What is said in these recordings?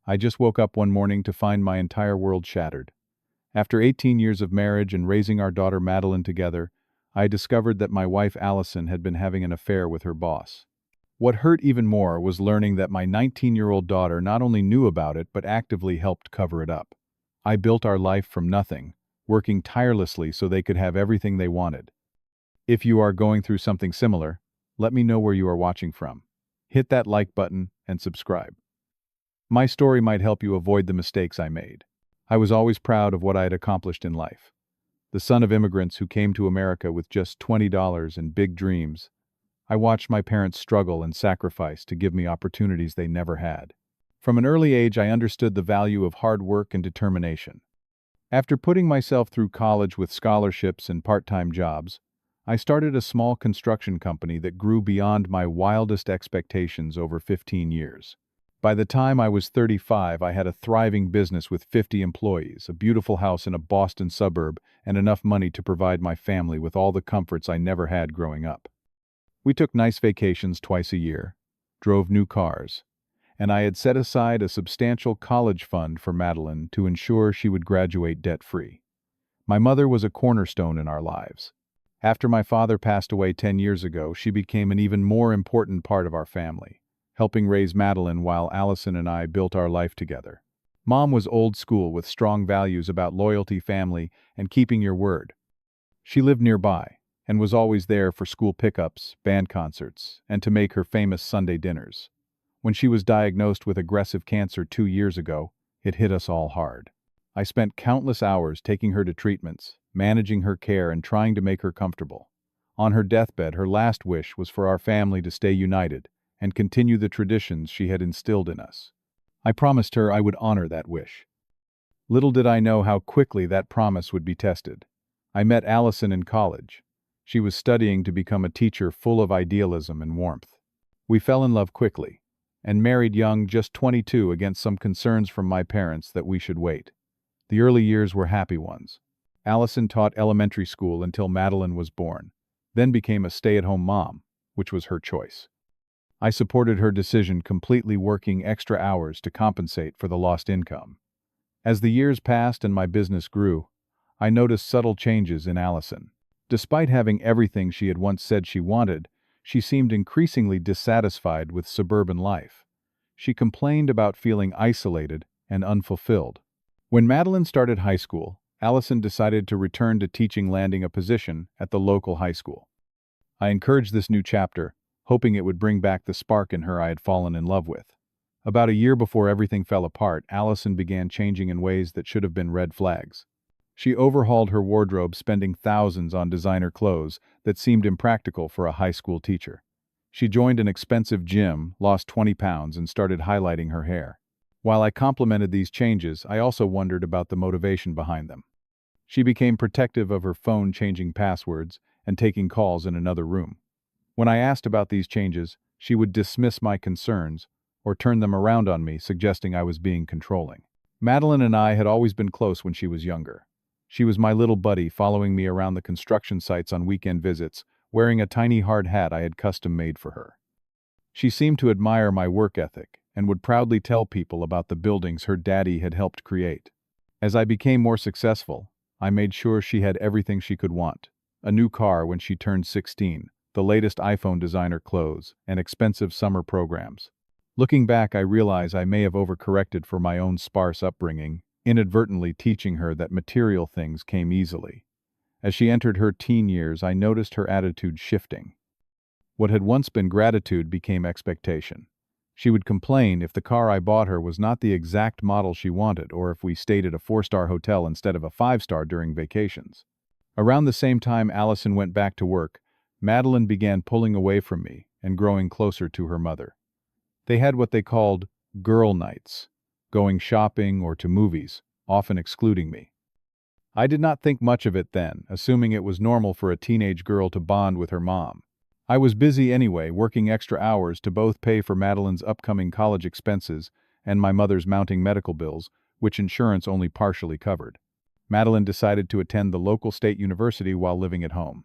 I just woke up one morning to find my entire world shattered. After 18 years of marriage and raising our daughter Madeline together, I discovered that my wife Allison had been having an affair with her boss. What hurt even more was learning that my 19-year-old daughter not only knew about it but actively helped cover it up. I built our life from nothing, working tirelessly so they could have everything they wanted. If you are going through something similar, let me know where you are watching from. Hit that like button and subscribe. My story might help you avoid the mistakes I made. I was always proud of what I had accomplished in life. The son of immigrants who came to America with just $20 and big dreams, I watched my parents struggle and sacrifice to give me opportunities they never had. From an early age, I understood the value of hard work and determination. After putting myself through college with scholarships and part-time jobs, I started a small construction company that grew beyond my wildest expectations over 15 years. By the time I was 35, I had a thriving business with 50 employees, a beautiful house in a Boston suburb, and enough money to provide my family with all the comforts I never had growing up. We took nice vacations twice a year, drove new cars, and I had set aside a substantial college fund for Madeline to ensure she would graduate debt-free. My mother was a cornerstone in our lives. After my father passed away 10 years ago, she became an even more important part of our family, helping raise Madeline while Allison and I built our life together. Mom was old school with strong values about loyalty, family, and keeping your word. She lived nearby and was always there for school pickups, band concerts, and to make her famous Sunday dinners. When she was diagnosed with aggressive cancer 2 years ago, it hit us all hard. I spent countless hours taking her to treatments, managing her care, and trying to make her comfortable. On her deathbed, her last wish was for our family to stay united and continue the traditions she had instilled in us. I promised her I would honor that wish. Little did I know how quickly that promise would be tested. I met Allison in college. She was studying to become a teacher full of idealism and warmth. We fell in love quickly, and married young, just 22, against some concerns from my parents that we should wait. The early years were happy ones. Allison taught elementary school until Madeline was born, then became a stay-at-home mom, which was her choice. I supported her decision, completely working extra hours to compensate for the lost income. As the years passed and my business grew, I noticed subtle changes in Allison. Despite having everything she had once said she wanted, she seemed increasingly dissatisfied with suburban life. She complained about feeling isolated and unfulfilled. When Madeline started high school, Allison decided to return to teaching, landing a position at the local high school. I encouraged this new chapter, hoping it would bring back the spark in her I had fallen in love with. About a year before everything fell apart, Allison began changing in ways that should have been red flags. She overhauled her wardrobe, spending thousands on designer clothes that seemed impractical for a high school teacher. She joined an expensive gym, lost 20 pounds, and started highlighting her hair. While I complimented these changes, I also wondered about the motivation behind them. She became protective of her phone, changing passwords and taking calls in another room. When I asked about these changes, she would dismiss my concerns or turn them around on me, suggesting I was being controlling. Madeline and I had always been close when she was younger. She was my little buddy, following me around the construction sites on weekend visits, wearing a tiny hard hat I had custom made for her. She seemed to admire my work ethic and would proudly tell people about the buildings her daddy had helped create. As I became more successful, I made sure she had everything she could want: a new car when she turned 16, the latest iPhone designer clothes, and expensive summer programs. Looking back, I realize I may have overcorrected for my own sparse upbringing, inadvertently teaching her that material things came easily. As she entered her teen years, I noticed her attitude shifting. What had once been gratitude became expectation. She would complain if the car I bought her was not the exact model she wanted, or if we stayed at a 4-star hotel instead of a 5-star during vacations. Around the same time Allison went back to work, Madeline began pulling away from me and growing closer to her mother. They had what they called girl nights, going shopping or to movies, often excluding me. I did not think much of it then, assuming it was normal for a teenage girl to bond with her mom. I was busy anyway, working extra hours to both pay for Madeline's upcoming college expenses and my mother's mounting medical bills, which insurance only partially covered. Madeline decided to attend the local state university while living at home.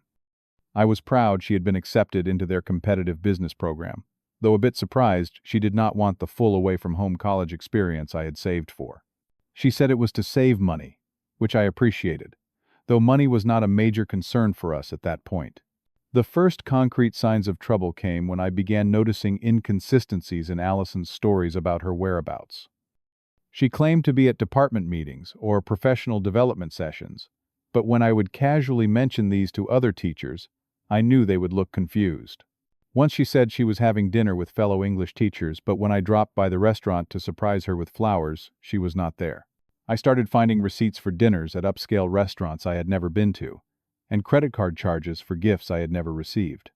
I was proud she had been accepted into their competitive business program. Though a bit surprised, she did not want the full away-from-home college experience I had saved for. She said it was to save money, which I appreciated, though money was not a major concern for us at that point. The first concrete signs of trouble came when I began noticing inconsistencies in Allison's stories about her whereabouts. She claimed to be at department meetings or professional development sessions, but when I would casually mention these to other teachers, I knew they would look confused. Once she said she was having dinner with fellow English teachers, but when I dropped by the restaurant to surprise her with flowers, she was not there. I started finding receipts for dinners at upscale restaurants I had never been to, and credit card charges for gifts I had never received.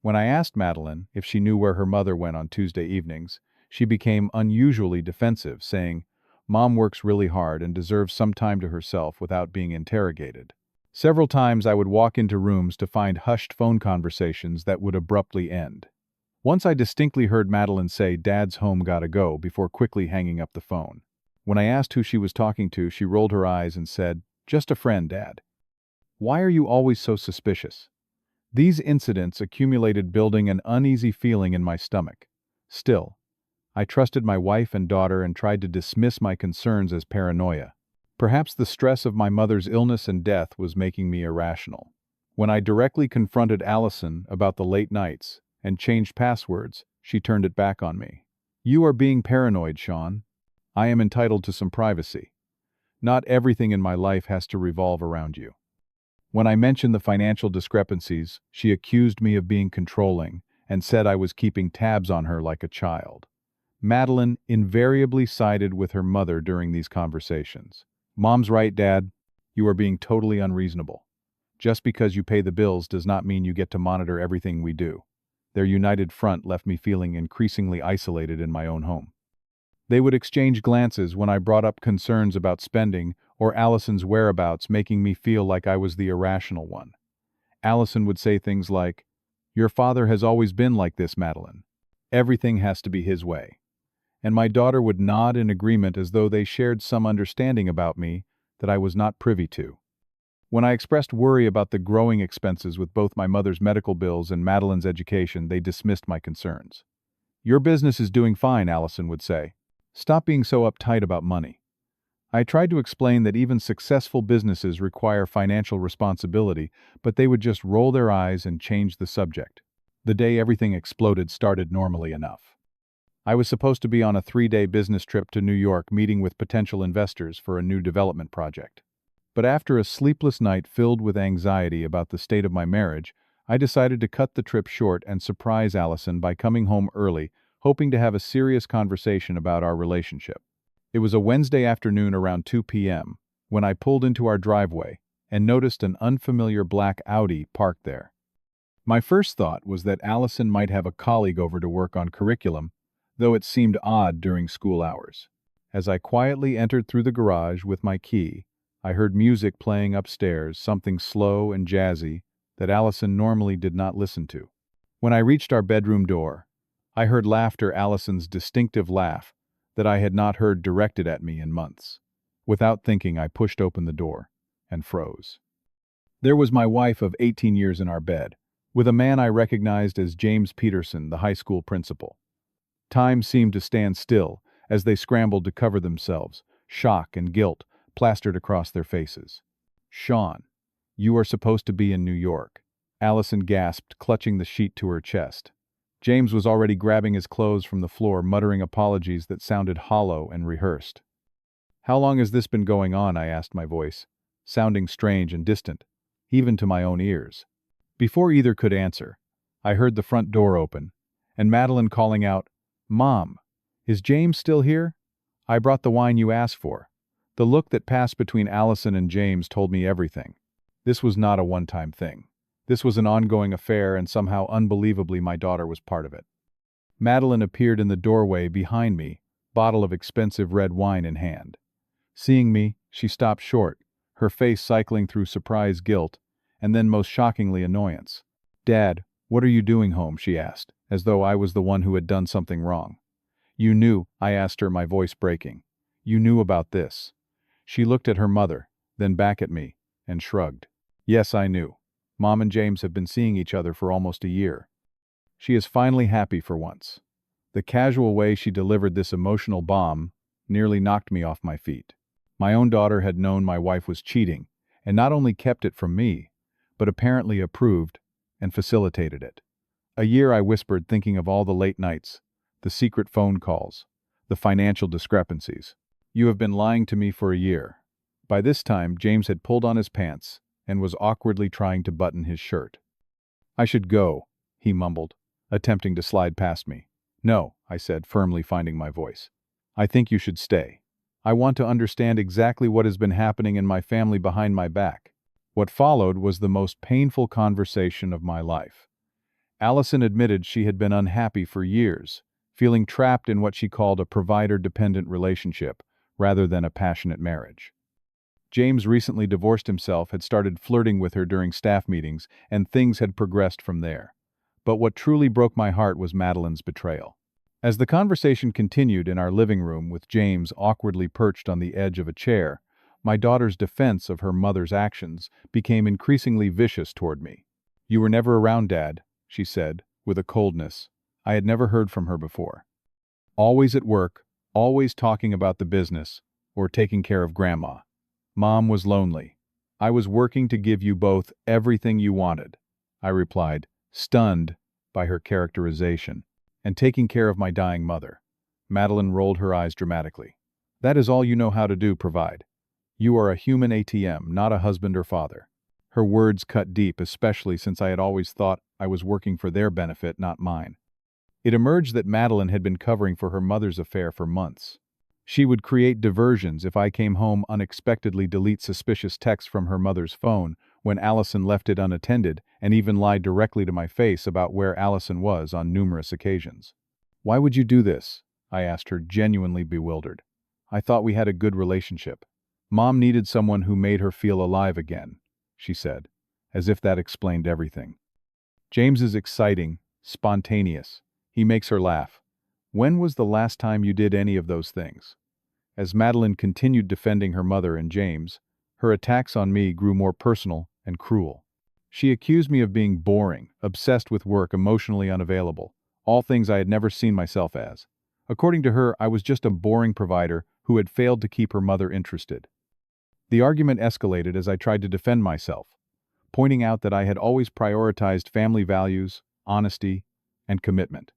When I asked Madeline if she knew where her mother went on Tuesday evenings, she became unusually defensive, saying, "Mom works really hard and deserves some time to herself without being interrogated." Several times I would walk into rooms to find hushed phone conversations that would abruptly end. Once I distinctly heard Madeline say, "Dad's home, gotta go," before quickly hanging up the phone. When I asked who she was talking to, she rolled her eyes and said, "Just a friend, Dad." Why are you always so suspicious? These incidents accumulated, building an uneasy feeling in my stomach. Still, I trusted my wife and daughter and tried to dismiss my concerns as paranoia. Perhaps the stress of my mother's illness and death was making me irrational. When I directly confronted Allison about the late nights and changed passwords, she turned it back on me. "You are being paranoid, Sean. I am entitled to some privacy. Not everything in my life has to revolve around you." When I mentioned the financial discrepancies, she accused me of being controlling and said I was keeping tabs on her like a child. Madeline invariably sided with her mother during these conversations. "Mom's right, Dad. You are being totally unreasonable. Just because you pay the bills does not mean you get to monitor everything we do." Their united front left me feeling increasingly isolated in my own home. They would exchange glances when I brought up concerns about spending or Allison's whereabouts, making me feel like I was the irrational one. Allison would say things like, "Your father has always been like this, Madeline. Everything has to be his way." And my daughter would nod in agreement as though they shared some understanding about me that I was not privy to. When I expressed worry about the growing expenses with both my mother's medical bills and Madeline's education, they dismissed my concerns. "Your business is doing fine," Allison would say. "Stop being so uptight about money." I tried to explain that even successful businesses require financial responsibility, but they would just roll their eyes and change the subject. The day everything exploded started normally enough. I was supposed to be on a 3-day business trip to New York meeting with potential investors for a new development project. But after a sleepless night filled with anxiety about the state of my marriage, I decided to cut the trip short and surprise Allison by coming home early, hoping to have a serious conversation about our relationship. It was a Wednesday afternoon around 2 p.m. when I pulled into our driveway and noticed an unfamiliar black Audi parked there. My first thought was that Allison might have a colleague over to work on curriculum, though it seemed odd during school hours. As I quietly entered through the garage with my key, I heard music playing upstairs, something slow and jazzy that Allison normally did not listen to. When I reached our bedroom door, I heard laughter, Allison's distinctive laugh that I had not heard directed at me in months. Without thinking, I pushed open the door and froze. There was my wife of 18 years in our bed, with a man I recognized as James Peterson, the high school principal. Time seemed to stand still as they scrambled to cover themselves, shock and guilt plastered across their faces. "Sean, you are supposed to be in New York," Allison gasped, clutching the sheet to her chest. James was already grabbing his clothes from the floor, muttering apologies that sounded hollow and rehearsed. "How long has this been going on?" I asked, my voice sounding strange and distant, even to my own ears. Before either could answer, I heard the front door open, and Madeline calling out, "Mom, is James still here? I brought the wine you asked for." The look that passed between Allison and James told me everything. This was not a one-time thing. This was an ongoing affair, and somehow unbelievably my daughter was part of it. Madeline appeared in the doorway behind me, bottle of expensive red wine in hand. Seeing me, she stopped short, her face cycling through surprise, guilt, and then most shockingly annoyance. "Dad, what are you doing home?" she asked, as though I was the one who had done something wrong. "You knew," I asked her, my voice breaking. "You knew about this." She looked at her mother, then back at me, and shrugged. "Yes, I knew. Mom and James have been seeing each other for almost a year." She is finally happy for once." The casual way she delivered this emotional bomb nearly knocked me off my feet. My own daughter had known my wife was cheating, and not only kept it from me, but apparently approved and facilitated it. A year, I whispered, thinking of all the late nights, the secret phone calls, the financial discrepancies. "You have been lying to me for a year." By this time, James had pulled on his pants and was awkwardly trying to button his shirt. "I should go," he mumbled, attempting to slide past me. "No," I said, firmly finding my voice. "I think you should stay. I want to understand exactly what has been happening in my family behind my back." What followed was the most painful conversation of my life. Allison admitted she had been unhappy for years, feeling trapped in what she called a provider-dependent relationship rather than a passionate marriage. James, recently divorced himself, had started flirting with her during staff meetings, and things had progressed from there. But what truly broke my heart was Madeline's betrayal. As the conversation continued in our living room with James awkwardly perched on the edge of a chair, my daughter's defense of her mother's actions became increasingly vicious toward me. "You were never around, Dad," she said, with a coldness I had never heard from her before. "Always at work, always talking about the business, or taking care of Grandma. Mom was lonely. I was working to give you both everything you wanted," I replied, stunned by her characterization, "and taking care of my dying mother." Madeline rolled her eyes dramatically. "That is all you know how to do, provide. You are a human ATM, not a husband or father." Her words cut deep, especially since I had always thought I was working for their benefit, not mine. It emerged that Madeline had been covering for her mother's affair for months. She would create diversions if I came home unexpectedly, delete suspicious texts from her mother's phone when Allison left it unattended, and even lied directly to my face about where Allison was on numerous occasions. "Why would you do this?" I asked her, genuinely bewildered. "I thought we had a good relationship." "Mom needed someone who made her feel alive again," she said, as if that explained everything. "James is exciting, spontaneous. He makes her laugh. When was the last time you did any of those things?" As Madeline continued defending her mother and James, her attacks on me grew more personal and cruel. She accused me of being boring, obsessed with work, emotionally unavailable, all things I had never seen myself as. According to her, I was just a boring provider who had failed to keep her mother interested. The argument escalated as I tried to defend myself, pointing out that I had always prioritized family values, honesty, and commitment,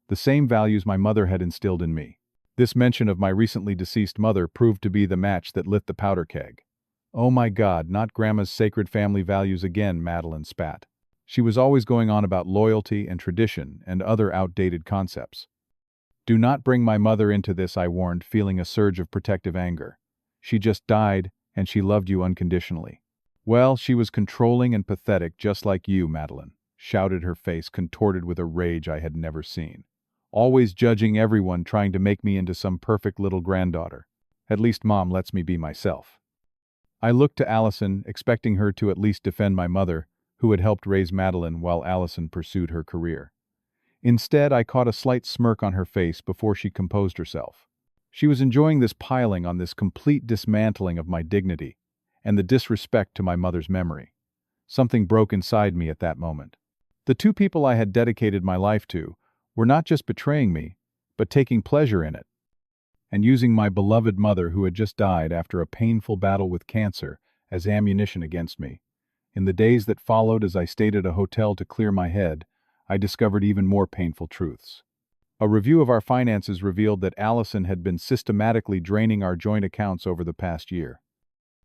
the same values my mother had instilled in me. This mention of my recently deceased mother proved to be the match that lit the powder keg. "Oh my God, not Grandma's sacred family values again," Madeline spat. She was always going on about loyalty and tradition and other outdated concepts. "Do not bring my mother into this," I warned, feeling a surge of protective anger. "She just died, and she loved you unconditionally." "Well, she was controlling and pathetic, just like you," Madeline shouted, her face contorted with a rage I had never seen. "Always judging everyone, trying to make me into some perfect little granddaughter. At least Mom lets me be myself." I looked to Allison, expecting her to at least defend my mother, who had helped raise Madeline while Allison pursued her career. Instead, I caught a slight smirk on her face before she composed herself. She was enjoying this piling on, this complete dismantling of my dignity, and the disrespect to my mother's memory. Something broke inside me at that moment. The two people I had dedicated my life to were not just betraying me, but taking pleasure in it, and using my beloved mother, who had just died after a painful battle with cancer, as ammunition against me. In the days that followed, as I stayed at a hotel to clear my head, I discovered even more painful truths. A review of our finances revealed that Allison had been systematically draining our joint accounts over the past year.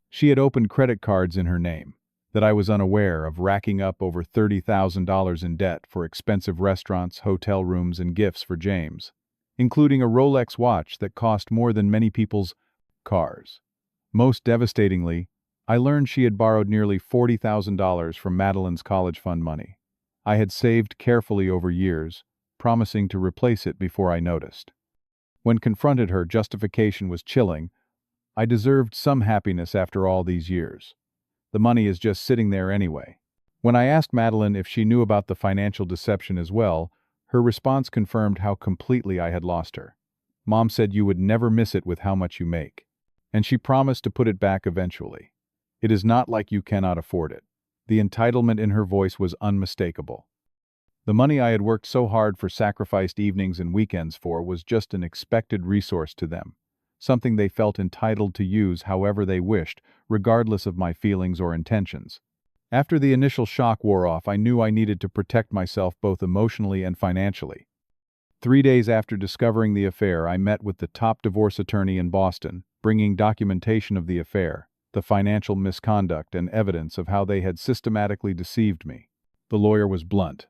She had opened credit cards in her name that I was unaware of, racking up over $30,000 in debt for expensive restaurants, hotel rooms, and gifts for James, including a Rolex watch that cost more than many people's cars. Most devastatingly, I learned she had borrowed nearly $40,000 from Madeline's college fund money. I had saved carefully over years, promising to replace it before I noticed. When confronted, her justification was chilling. "I deserved some happiness after all these years. The money is just sitting there anyway." When I asked Madeline if she knew about the financial deception as well, her response confirmed how completely I had lost her. "Mom said you would never miss it with how much you make. And she promised to put it back eventually. It is not like you cannot afford it." The entitlement in her voice was unmistakable. The money I had worked so hard for sacrificed evenings and weekends for was just an expected resource to them, something they felt entitled to use however they wished, regardless of my feelings or intentions. After the initial shock wore off, I knew I needed to protect myself both emotionally and financially. 3 days after discovering the affair, I met with the top divorce attorney in Boston, bringing documentation of the affair, the financial misconduct, and evidence of how they had systematically deceived me. The lawyer was blunt.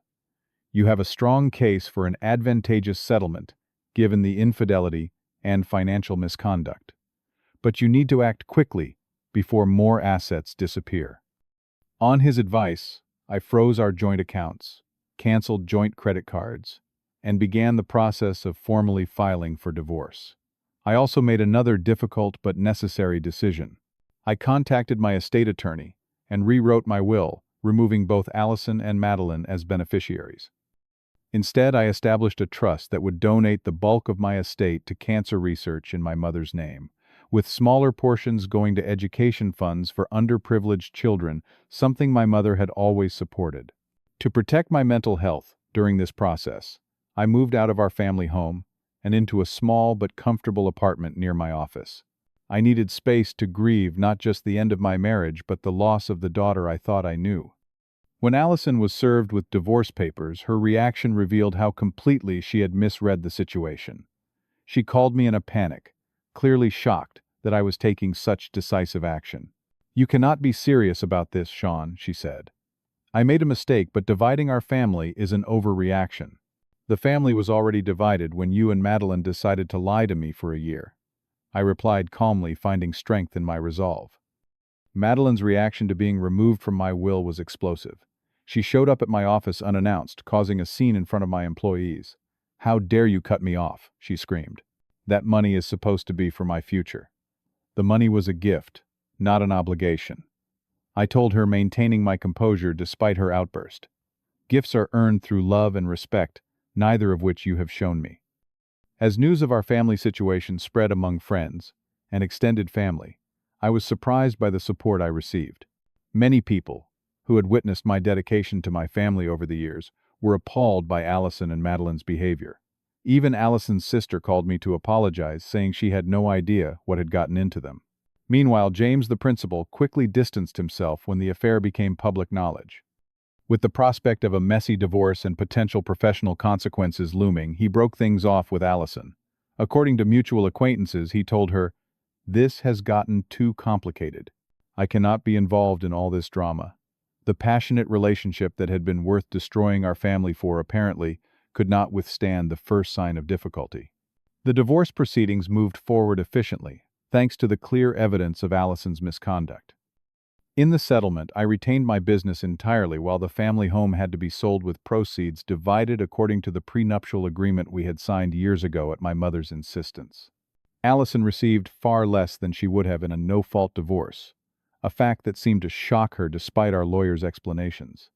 You have a strong case for an advantageous settlement, given the infidelity and financial misconduct. But you need to act quickly before more assets disappear. On his advice, I froze our joint accounts, canceled joint credit cards, and began the process of formally filing for divorce. I also made another difficult but necessary decision. I contacted my estate attorney and rewrote my will, removing both Allison and Madeline as beneficiaries. Instead, I established a trust that would donate the bulk of my estate to cancer research in my mother's name, with smaller portions going to education funds for underprivileged children, something my mother had always supported. To protect my mental health during this process, I moved out of our family home and into a small but comfortable apartment near my office. I needed space to grieve not just the end of my marriage but the loss of the daughter I thought I knew. When Allison was served with divorce papers, her reaction revealed how completely she had misread the situation. She called me in a panic, clearly shocked that I was taking such decisive action. "You cannot be serious about this, Sean," she said. "I made a mistake, but dividing our family is an overreaction. The family was already divided when you and Madeline decided to lie to me for a year." I replied calmly, finding strength in my resolve. Madeline's reaction to being removed from my will was explosive. She showed up at my office unannounced, causing a scene in front of my employees. "How dare you cut me off?" she screamed. "That money is supposed to be for my future." The money was a gift, not an obligation. I told her, maintaining my composure despite her outburst. "Gifts are earned through love and respect, neither of which you have shown me." As news of our family situation spread among friends and extended family, I was surprised by the support I received. Many people, who had witnessed my dedication to my family over the years, were appalled by Allison and Madeline's behavior. Even Allison's sister called me to apologize, saying she had no idea what had gotten into them. Meanwhile, James, the principal, quickly distanced himself when the affair became public knowledge. With the prospect of a messy divorce and potential professional consequences looming, he broke things off with Allison. According to mutual acquaintances, he told her, "This has gotten too complicated. I cannot be involved in all this drama." The passionate relationship that had been worth destroying our family for apparently could not withstand the first sign of difficulty. The divorce proceedings moved forward efficiently, thanks to the clear evidence of Allison's misconduct. In the settlement, I retained my business entirely while the family home had to be sold with proceeds divided according to the prenuptial agreement we had signed years ago at my mother's insistence. Allison received far less than she would have in a no-fault divorce, a fact that seemed to shock her despite our lawyer's explanations.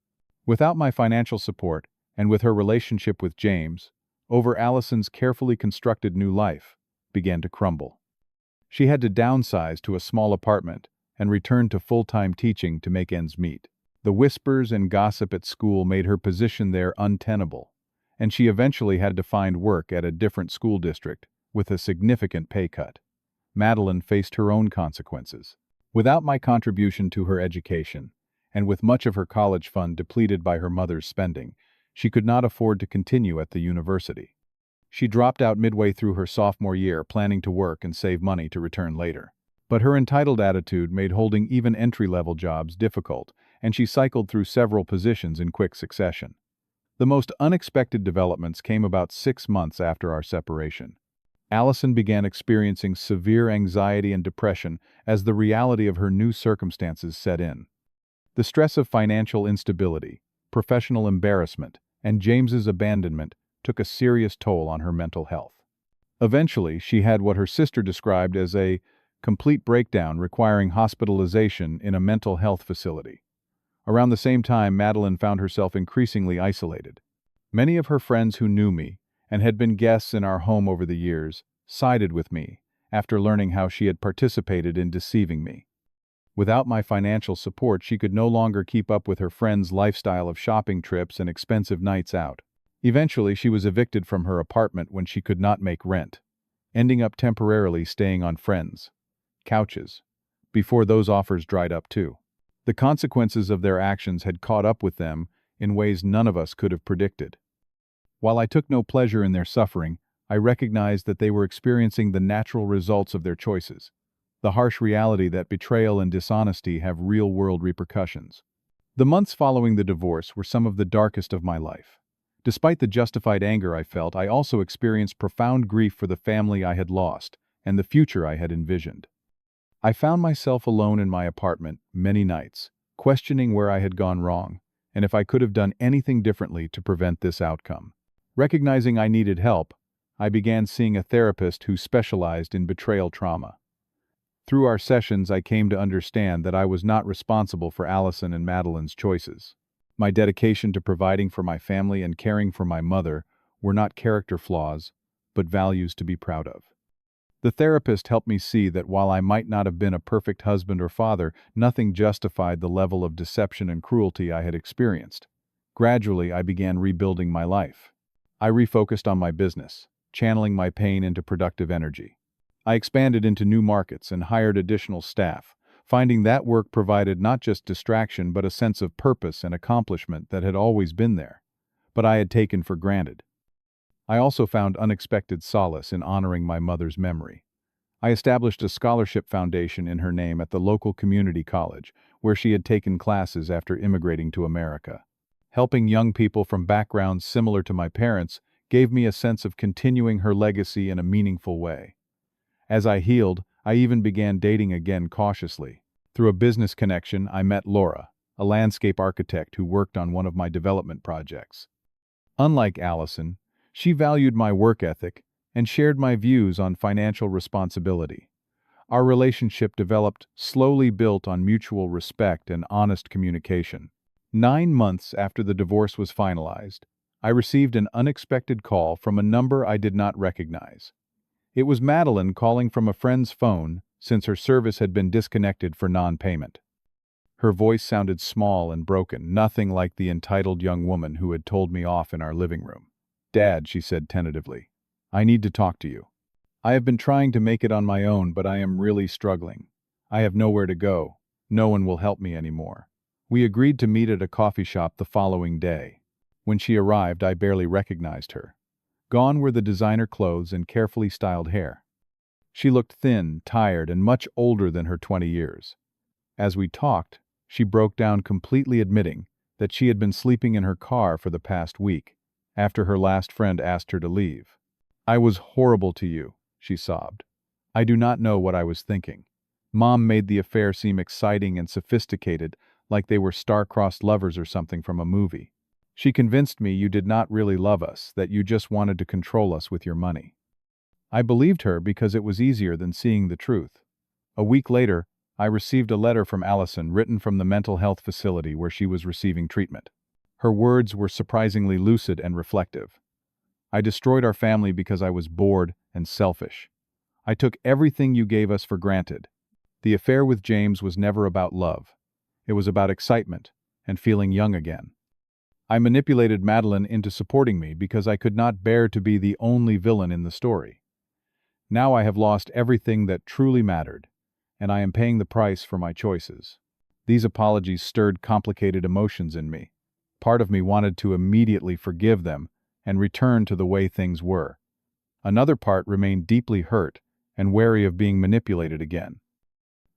Without my financial support, and with her relationship with James, over Allison's carefully constructed new life began to crumble. She had to downsize to a small apartment and return to full-time teaching to make ends meet. The whispers and gossip at school made her position there untenable, and she eventually had to find work at a different school district with a significant pay cut. Madeline faced her own consequences. Without my contribution to her education, and with much of her college fund depleted by her mother's spending, she could not afford to continue at the university. She dropped out midway through her sophomore year, planning to work and save money to return later. But her entitled attitude made holding even entry-level jobs difficult, and she cycled through several positions in quick succession. The most unexpected developments came about 6 months after our separation. Allison began experiencing severe anxiety and depression as the reality of her new circumstances set in. The stress of financial instability, professional embarrassment, and James's abandonment took a serious toll on her mental health. Eventually, she had what her sister described as a complete breakdown requiring hospitalization in a mental health facility. Around the same time, Madeline found herself increasingly isolated. Many of her friends who knew me and had been guests in our home over the years sided with me after learning how she had participated in deceiving me. Without my financial support, she could no longer keep up with her friend's lifestyle of shopping trips and expensive nights out. Eventually, she was evicted from her apartment when she could not make rent, ending up temporarily staying on friends' couches, before those offers dried up too. The consequences of their actions had caught up with them in ways none of us could have predicted. While I took no pleasure in their suffering, I recognized that they were experiencing the natural results of their choices, the harsh reality that betrayal and dishonesty have real-world repercussions. The months following the divorce were some of the darkest of my life. Despite the justified anger I felt, I also experienced profound grief for the family I had lost and the future I had envisioned. I found myself alone in my apartment many nights, questioning where I had gone wrong and if I could have done anything differently to prevent this outcome. Recognizing I needed help, I began seeing a therapist who specialized in betrayal trauma. Through our sessions, I came to understand that I was not responsible for Allison and Madeline's choices. My dedication to providing for my family and caring for my mother were not character flaws, but values to be proud of. The therapist helped me see that while I might not have been a perfect husband or father, nothing justified the level of deception and cruelty I had experienced. Gradually, I began rebuilding my life. I refocused on my business, channeling my pain into productive energy. I expanded into new markets and hired additional staff, finding that work provided not just distraction but a sense of purpose and accomplishment that had always been there, but I had taken for granted. I also found unexpected solace in honoring my mother's memory. I established a scholarship foundation in her name at the local community college, where she had taken classes after immigrating to America. Helping young people from backgrounds similar to my parents gave me a sense of continuing her legacy in a meaningful way. As I healed, I even began dating again cautiously. Through a business connection, I met Laura, a landscape architect who worked on one of my development projects. Unlike Allison, she valued my work ethic and shared my views on financial responsibility. Our relationship developed, slowly built on mutual respect and honest communication. 9 months after the divorce was finalized, I received an unexpected call from a number I did not recognize. It was Madeline calling from a friend's phone since her service had been disconnected for non-payment. Her voice sounded small and broken, nothing like the entitled young woman who had told me off in our living room. "Dad," she said tentatively, "I need to talk to you. I have been trying to make it on my own, but I am really struggling. I have nowhere to go. No one will help me anymore." We agreed to meet at a coffee shop the following day. When she arrived, I barely recognized her. Gone were the designer clothes and carefully styled hair. She looked thin, tired, and much older than her 20 years. As we talked, she broke down, completely admitting that she had been sleeping in her car for the past week, after her last friend asked her to leave. "I was horrible to you," she sobbed. "I do not know what I was thinking. Mom made the affair seem exciting and sophisticated, like they were star-crossed lovers or something from a movie. She convinced me you did not really love us, that you just wanted to control us with your money." I believed her because it was easier than seeing the truth. A week later, I received a letter from Allison written from the mental health facility where she was receiving treatment. Her words were surprisingly lucid and reflective. "I destroyed our family because I was bored and selfish. I took everything you gave us for granted. The affair with James was never about love. It was about excitement and feeling young again. I manipulated Madeline into supporting me because I could not bear to be the only villain in the story. Now I have lost everything that truly mattered, and I am paying the price for my choices." These apologies stirred complicated emotions in me. Part of me wanted to immediately forgive them and return to the way things were. Another part remained deeply hurt and wary of being manipulated again.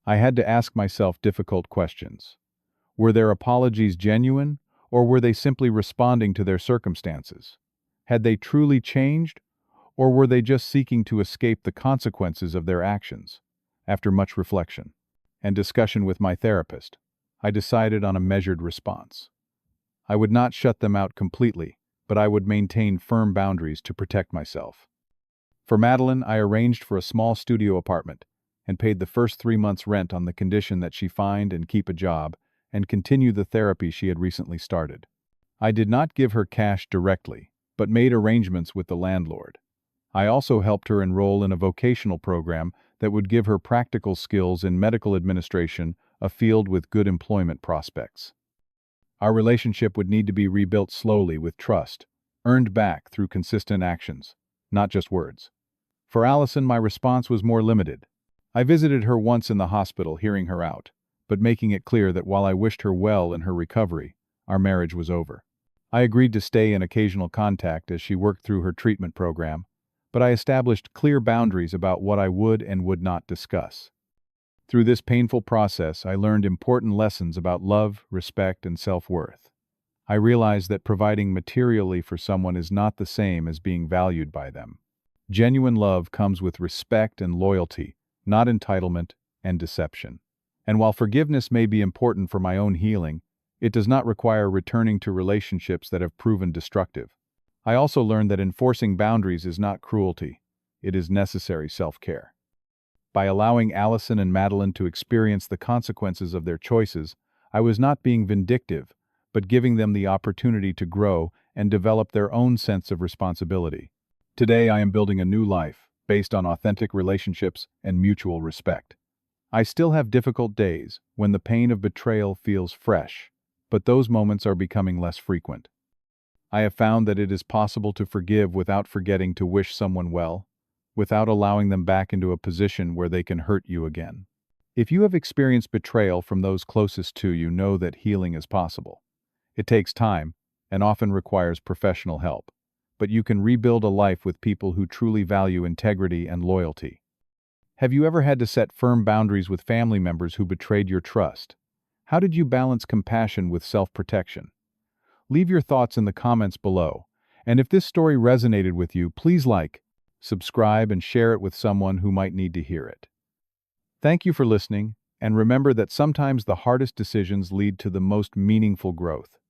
I had to ask myself difficult questions. Were their apologies genuine, or were they simply responding to their circumstances? Had they truly changed, or were they just seeking to escape the consequences of their actions? After much reflection and discussion with my therapist, I decided on a measured response. I would not shut them out completely, but I would maintain firm boundaries to protect myself. For Madeline, I arranged for a small studio apartment and paid the first 3 months' rent on the condition that she find and keep a job and continue the therapy she had recently started. I did not give her cash directly, but made arrangements with the landlord. I also helped her enroll in a vocational program that would give her practical skills in medical administration a field with good employment prospects. Our relationship would need to be rebuilt slowly with trust, earned back through consistent actions, not just words. For Allison, my response was more limited. I visited her once in the hospital, hearing her out, but making it clear that while I wished her well in her recovery, our marriage was over. I agreed to stay in occasional contact as she worked through her treatment program, but I established clear boundaries about what I would and would not discuss. Through this painful process, I learned important lessons about love, respect, and self-worth. I realized that providing materially for someone is not the same as being valued by them. Genuine love comes with respect and loyalty, not entitlement and deception. And while forgiveness may be important for my own healing, it does not require returning to relationships that have proven destructive. I also learned that enforcing boundaries is not cruelty. It is necessary self-care. By allowing Allison and Madeline to experience the consequences of their choices, I was not being vindictive, but giving them the opportunity to grow and develop their own sense of responsibility. Today, I am building a new life, based on authentic relationships and mutual respect. I still have difficult days when the pain of betrayal feels fresh, but those moments are becoming less frequent. I have found that it is possible to forgive without forgetting to wish someone well, without allowing them back into a position where they can hurt you again. If you have experienced betrayal from those closest to you, know that healing is possible. It takes time and often requires professional help, but you can rebuild a life with people who truly value integrity and loyalty. Have you ever had to set firm boundaries with family members who betrayed your trust? How did you balance compassion with self-protection? Leave your thoughts in the comments below, and if this story resonated with you, please like, subscribe, and share it with someone who might need to hear it. Thank you for listening, and remember that sometimes the hardest decisions lead to the most meaningful growth.